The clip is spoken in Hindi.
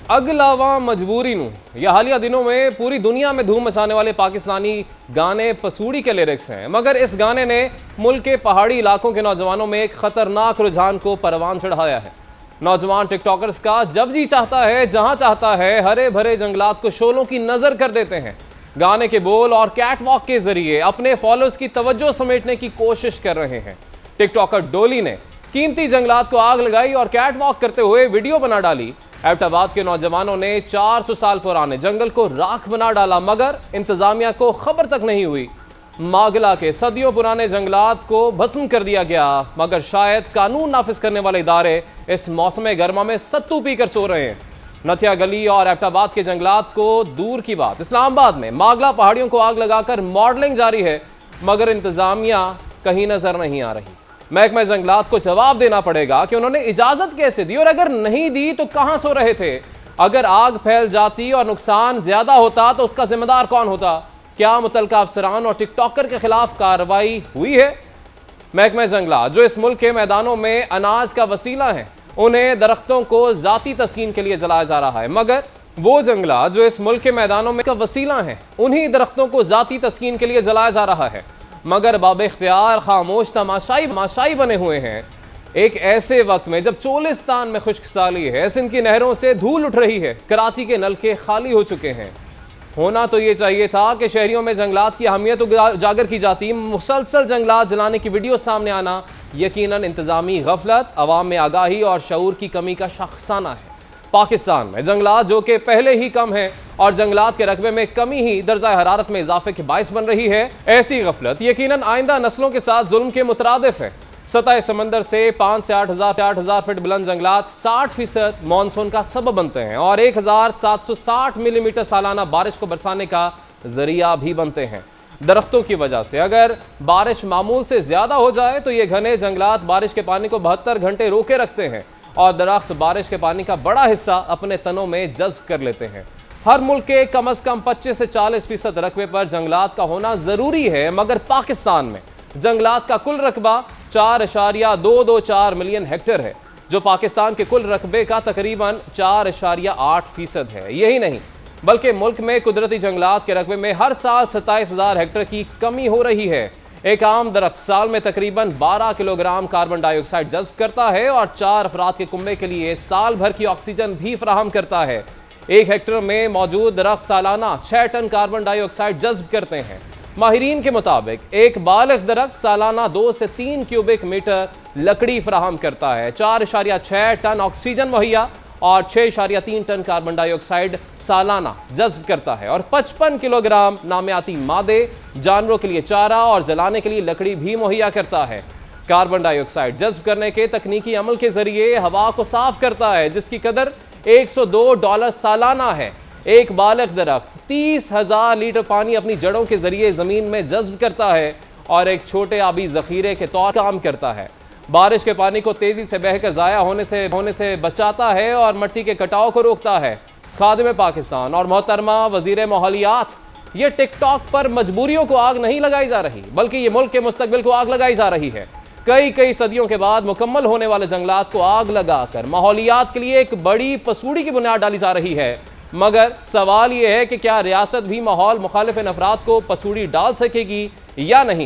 अगलावा मजबूरी नू यह हालिया दिनों में पूरी दुनिया में धूम मचाने वाले पाकिस्तानी गाने पसूड़ी के लिरिक्स हैं, मगर इस गाने ने मुल्क के पहाड़ी इलाकों के नौजवानों में एक खतरनाक रुझान को परवान चढ़ाया है। नौजवान टिकटॉकर्स का जब जी चाहता है, जहां चाहता है, हरे भरे जंगलात को शोलों की नजर कर देते हैं। गाने के बोल और कैटवॉक के जरिए अपने फॉलोअर्स की तवज्जो समेटने की कोशिश कर रहे हैं। टिकटॉकर डोली ने कीमती जंगलात को आग लगाई और कैटवॉक करते हुए वीडियो बना डाली। एबटाबाद के नौजवानों ने 400 साल पुराने जंगल को राख बना डाला, मगर इंतजामिया को खबर तक नहीं हुई। मागला के सदियों पुराने जंगलात को भस्म कर दिया गया, मगर शायद कानून नाफिज करने वाले इदारे इस मौसम गर्मा में सत्तू पीकर सो रहे हैं। नथिया गली और एबटाबाद के जंगलात को दूर की बात, इस्लामाबाद में मागला पहाड़ियों को आग लगाकर मॉडलिंग जारी है, मगर इंतजामिया कहीं नजर नहीं आ रही। महकमा जंगलात को जवाब देना पड़ेगा कि उन्होंने इजाजत कैसे दी, और अगर नहीं दी तो कहां सो रहे थे। अगर आग फैल जाती और नुकसान ज्यादा होता तो उसका जिम्मेदार कौन होता? क्या मुतलका अफसरान और टिकटॉकर के खिलाफ कार्रवाई हुई है? महकमा जंगलात जो इस मुल्क के मैदानों में अनाज का वसीला है, उन्हें दरख्तों को जाती तस्कीन के लिए जलाया जा रहा है, मगर वो जंगलात जो इस मुल्क के मैदानों में का वसीला है, उन्हीं दरख्तों को जाती तस्कीन के लिए जलाया जा रहा है, मगर बाबे इख्तियार खामोश तमाशाई बने हुए हैं। एक ऐसे वक्त में जब चोलिस्तान में खुश्क साली है, सिंध की नहरों से धूल उठ रही है, कराची के नलके खाली हो चुके हैं। होना तो ये चाहिए था कि शहरियों में जंगलात की अहमियत उजागर की जाती। मुसलसल जंगलात जलाने की वीडियो सामने आना यकीनन इंतजामी गफलत, अवाम में आगाही और शऊर की कमी का शख्साना है। पाकिस्तान में जंगलात जो कि पहले ही कम है और जंगलात के रकबे में कमी ही दर्जा हरारत में इजाफे के बाइस बन रही है। ऐसी गफलत यकीनन आइंदा नस्लों के साथ जुल्म के मुतरादिफ है। सतह समंदर से 5 से 8,000 फीट बुलंद जंगलात 60% मानसून का सबब बनते हैं और 1,760 मिलीमीटर सालाना बारिश को बरसाने का जरिया भी बनते हैं। दरख्तों की वजह से अगर बारिश मामूल से ज्यादा हो जाए तो ये घने जंगलात बारिश के पानी को 72 घंटे रोके रखते हैं और दरख्त बारिश के पानी का बड़ा हिस्सा अपने तनों में जज्ब कर लेते हैं। हर मुल्क के कम अज कम 25 से 40% रकबे पर जंगलात का होना जरूरी है, मगर पाकिस्तान में जंगलात का कुल रकबा 4.224 मिलियन हेक्टेयर है, जो पाकिस्तान के कुल रकबे का तकरीबन 4.8% है। यही नहीं बल्कि मुल्क में कुदरती जंगलात के रकबे में हर साल 27,000 हेक्टेयर की कमी हो रही है। एक आम दरख्त साल में तकरीबन 12 किलोग्राम कार्बन डाइऑक्साइड जज्ब करता है और 4 अफराद के कुंबे के लिए साल भर की ऑक्सीजन भी फराहम करता है। 1 हेक्टेयर में मौजूद दरख्त सालाना 6 टन कार्बन डाइऑक्साइड जज्ब करते हैं। माहिरीन के मुताबिक एक बालिग दरख्त सालाना 2 से 3 क्यूबिक मीटर लकड़ी फराहम करता है, 4.6 टन ऑक्सीजन मुहैया और 6.3 टन कार्बन डाइऑक्साइड सालाना जज्ब करता है और 55 किलोग्राम नामियाती मादे जानवरों के लिए चारा और जलाने के लिए लकड़ी भी मुहैया करता है। कार्बन डाइऑक्साइड जज्ब करने के तकनीकी अमल के जरिए हवा को साफ करता है, जिसकी कदर $102 सालाना है। एक बालिग दरख्त 30,000 लीटर पानी अपनी जड़ों के जरिए जमीन में जज्ब करता है और एक छोटे आबी जखीरे के तौर काम करता है। बारिश के पानी को तेजी से बहकर जाया होने से बचाता है और मिट्टी के कटाव को रोकता है। खादिम पाकिस्तान और मोहतरमा वजीर माहौलियात, ये टिकटॉक पर मजबूरियों को आग नहीं लगाई जा रही, बल्कि ये मुल्क के मुस्तकबिल को आग लगाई जा रही है। कई सदियों के बाद मुकम्मल होने वाले जंगलात को आग लगाकर माहौलियात के लिए एक बड़ी पसूड़ी की बुनियाद डाली जा रही है, मगर सवाल यह है कि क्या रियासत भी माहौल मुखालिफ अफराद को पसूड़ी डाल सकेगी या नहीं।